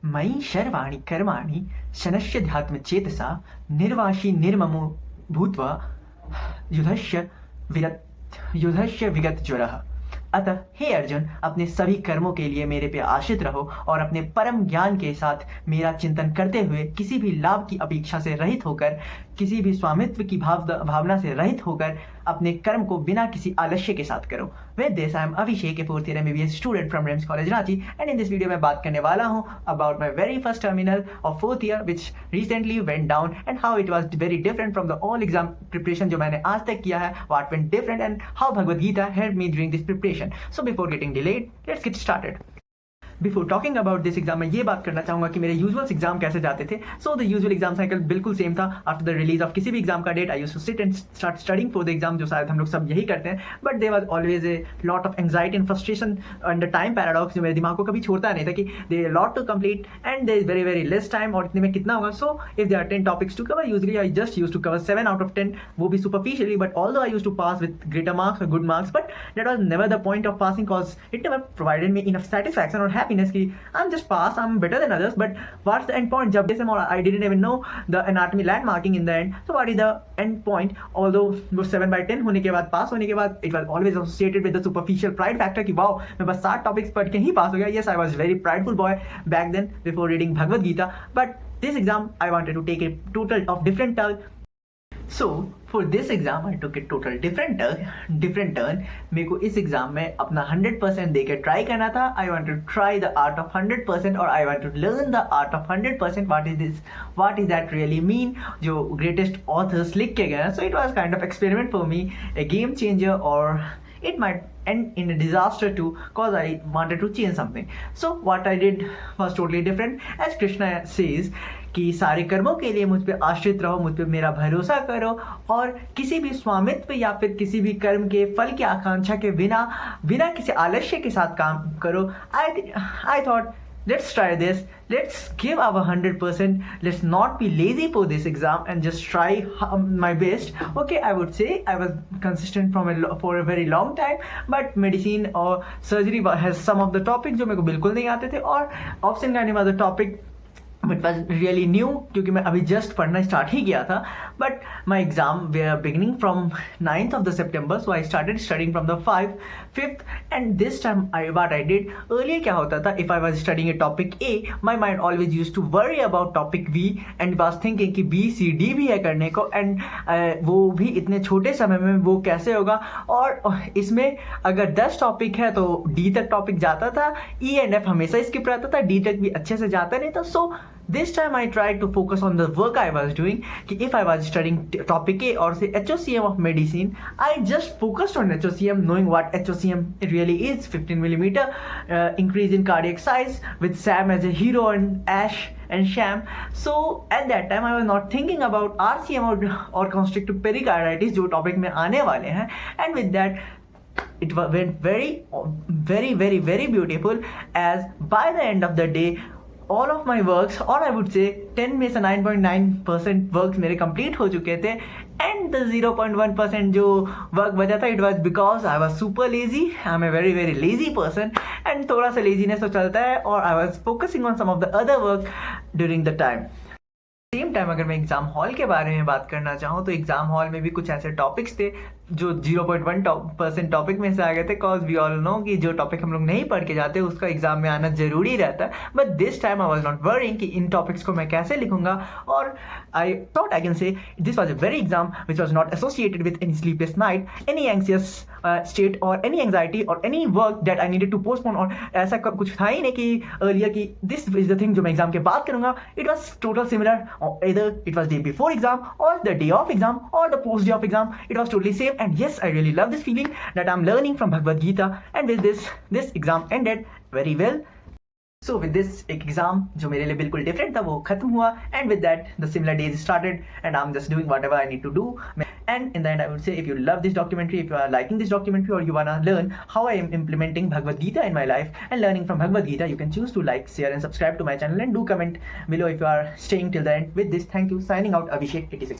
मयि शर्वाणि कर्माणि शनश्च ध्यात्मचेतसा निर्वाशी निर्ममो भूत्वा युधस्य युधस्य विगतज्वरः। अतः हे अर्जुन, अपने सभी कर्मों के लिए मेरे पे आश्रित रहो और अपने परम ज्ञान के साथ मेरा चिंतन करते हुए किसी भी लाभ की अपेक्षा से रहित होकर, किसी भी स्वामित्व की भावना से रहित होकर अपने कर्म को बिना किसी आलस्य के साथ करो। With this I am Abhishek, a fourth year MBBS student from RIMS college Ranchi, and in this video में बात करने वाला हूँ about my very first terminal of fourth year which recently went down and how it was very different from the all exam preparation जो मैंने आज तक किया है, what went different and how Bhagavad Gita help me during this preparation. So before getting delayed, let's get started. Before talking about this exam मैं ये बात करना चाहूँगा कि मेरे यूजुअल एग्जाम कैसे जाते थे। So the usual exam cycle बिल्कुल सेम था। आफ्टर द रिलीज ऑफ किसी भी एग्जाम का date, I used to sit and start studying for the exam, जो शायद हम लोग सब यही करते हैं। But there was always a lot of anxiety and frustration and the time paradox जो मेरे दिमाग को कभी छोड़ता नहीं था कि there is lot to complete and there is very very less time, और इतने में कितना होगा। So if there are 10 topics to cover, usually I just used to cover 7 out of 10, वो भी superficially, but although I used to pass with greater marks और good marks, but that was never the point of passing, cause it never provided me enough satisfaction और happiness कि I am just pass, I'm better than others, but what's the end point? जब जैसे I didn't even know the anatomy landmarking in the end, so what is the end point? Although वो 7/10 होने के बाद, पास होने के बाद, it was always associated with the superficial pride factor कि वाओ मैं बस 7 टॉपिक्स पढ़ के ही पास हो गया। Yes, I was very prideful boy back then before reading Bhagavad Gita, but this exam I wanted to take a total of different turn. So for this exam I took a total different turn. मेरे को इस exam में अपना 100% देके try करना था। I want to try the art of 100% और I want to learn the art of 100%. What is this? What does that really mean? जो greatest authors लिख के गए हैं. So it was kind of experiment for me, a game changer, or it might end in a disaster too, cause I wanted to change something. So what I did was totally different. As Krishna says कि सारे कर्मों के लिए मुझ पे आश्रित रहो, मुझ पे मेरा भरोसा करो और किसी भी स्वामित्व या फिर किसी भी कर्म के फल की आकांक्षा के बिना किसी आलस्य के साथ काम करो। I thought let's try this, let's give our 100%, let's not be lazy for this exam and just try my best. Okay, I would say I was consistent for a very long time, but medicine or surgery has some of the topics जो मेरे को बिल्कुल नहीं आते थे, और option गाने वाला topic it was really new क्योंकि मैं अभी जस्ट पढ़ना स्टार्ट ही किया था। But my exam they are beginning from 9th of September, so I started studying from the 5th, and this time what I did, earlier क्या होता था, if I was studying a topic A, my mind always use to worry about topic B and was thinking कि B, C, D भी है करने को, and वो भी इतने छोटे समय में वो कैसे होगा, और इसमें अगर 10 टॉपिक है तो D तक टॉपिक जाता था, E एंड F हमेशा स्किप रहता था, D तक भी अच्छे से जाता नहीं था। सो this time I tried to focus on the work I was doing. If I was studying topic A or say HOCM of medicine, I just focused on HOCM, knowing what HOCM really is, 15 millimeter increase in cardiac size with Sam as a hero and Ash and Sham. So at that time I was not thinking about RCM or constrictive pericarditis जो topic में आने वाले हैं, and with that it went very beautiful, as by the end of the day all of my works, or I would say 10 में से 9.9% works मेरे complete हो चुके थे, एंड द 0.1% जो वर्क बचा था, it was because I was super lazy. I am a very very lazy person, and थोड़ा सा लेजीनेस तो चलता है, और I was focusing on some of the other work during the time. Same time अगर मैं एग्जाम हॉल के बारे में बात करना चाहूँ तो एग्जाम हॉल में भी कुछ ऐसे टॉपिक्स थे जो 0.1% टॉपिक में से आ गए थे, कॉज वी ऑल नो कि जो टॉपिक हम लोग नहीं पढ़ के जाते उसका एग्जाम में आना जरूरी रहता है। But this time I was not worrying कि इन टॉपिक्स को मैं कैसे लिखूंगा, और I thought I can say this was a very exam which was not associated with any sleepless night, any anxious state और एनी एंग्जाइटी और any work that I needed to postpone, और ऐसा कुछ था ही नहीं कि अर्लियर कि this is the thing जो मैं एग्जाम के बाद करूंगा। It was total similar, either it was day before exam or the day of exam or the post day of exam, it was totally same. And yes, I really love this feeling that I'm learning from Bhagavad Gita, and with this exam ended very well. So with this एक exam जो मेरे लिए बिल्कुल different था वो खत्म हुआ, and with that the similar days started and I am just doing whatever I need to do. And in the end I would say, if you love this documentary, if you are liking this documentary, or you wanna learn how I am implementing Bhagavad Gita in my life and learning from Bhagavad Gita, you can choose to like, share and subscribe to my channel, and do comment below if you are staying till the end. With this, thank you, signing out, Abhishek 86.